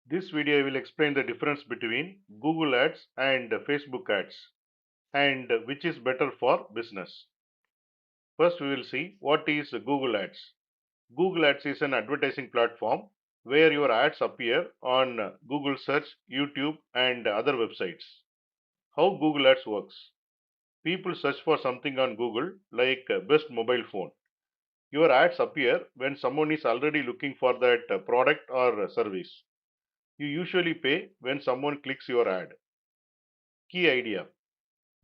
This video I will explain the difference between Google Ads and Facebook Ads and which is better for business. First we will see what is Google Ads. Google Ads is an advertising platform where your ads appear on Google search, YouTube and other websites. How Google Ads works. People search for something on Google like best mobile phone. Your ads appear when someone is already looking for that product or service. You usually pay when someone clicks your ad. Key idea.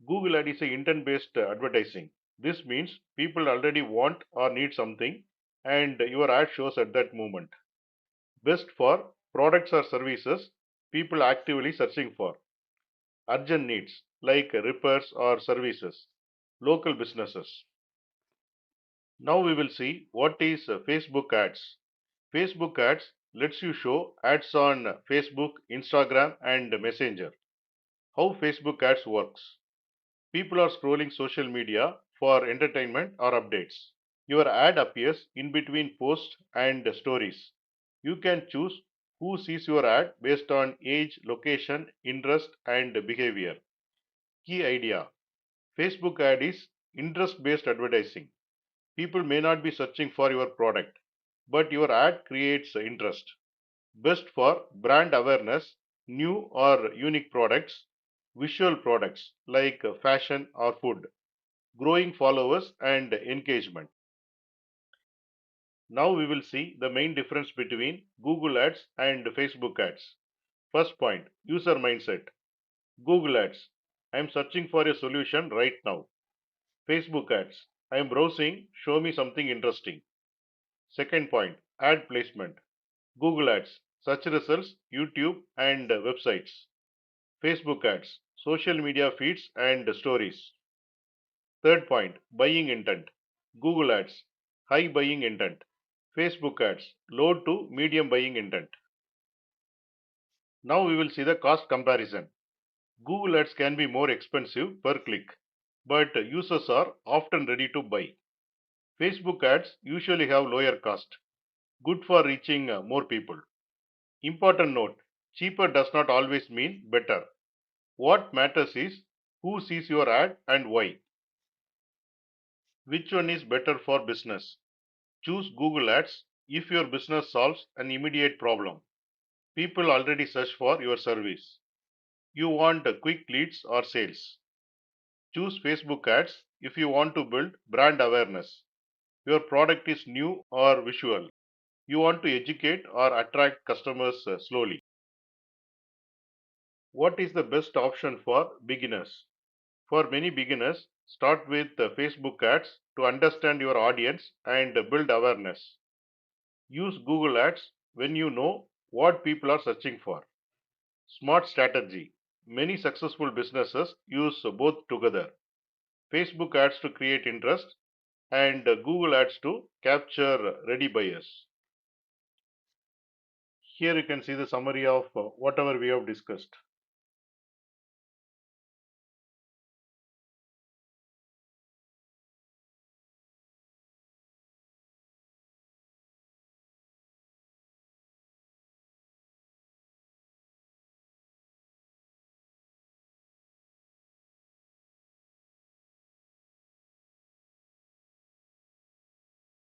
Google Ad is a intent-based advertising. This means people already want or need something and your ad shows at that moment. Best for products or services people actively searching for. Urgent needs like repairs or services. Local businesses. Now we will see what is Facebook ads. Facebook ads lets you show ads on Facebook, Instagram and Messenger. How Facebook ads works. People are scrolling social media for entertainment or updates. Your ad appears in between posts and stories. You can choose who sees your ad based on age, location, interest, and behavior. Key idea. Facebook ad is interest based advertising. People may not be searching for your product, but your ad creates interest. Best for brand awareness, new or unique products, visual products like fashion or food, growing followers and engagement. Now we will see the main difference between Google Ads and Facebook Ads. First point, user mindset. Google Ads. I am searching for a solution right now. Facebook Ads. I am browsing, show me something interesting. Second point, ad placement. Google Ads. Search results, YouTube and websites. Facebook Ads. Social media feeds and stories. Third point, buying intent. Google Ads. High buying intent. Facebook Ads. Low to medium buying intent. Now we will see the cost comparison. Google Ads can be more expensive per click, but users are often ready to buy. Facebook Ads usually have lower cost, good for reaching more people. Important note, cheaper does not always mean better. What matters is who sees your ad and why. Which one is better for business? Choose Google Ads if your business solves an immediate problem. People already search for your service. You want quick leads or sales. Choose Facebook Ads if you want to build brand awareness. Your product is new or visual. You want to educate or attract customers slowly. What is the best option for beginners? For many beginners, start with Facebook Ads to understand your audience and build awareness. Use Google Ads when you know what people are searching for. Smart strategy. Many successful businesses use both together. Facebook ads to create interest and Google ads to capture ready buyers. Here you can see the summary of whatever we have discussed.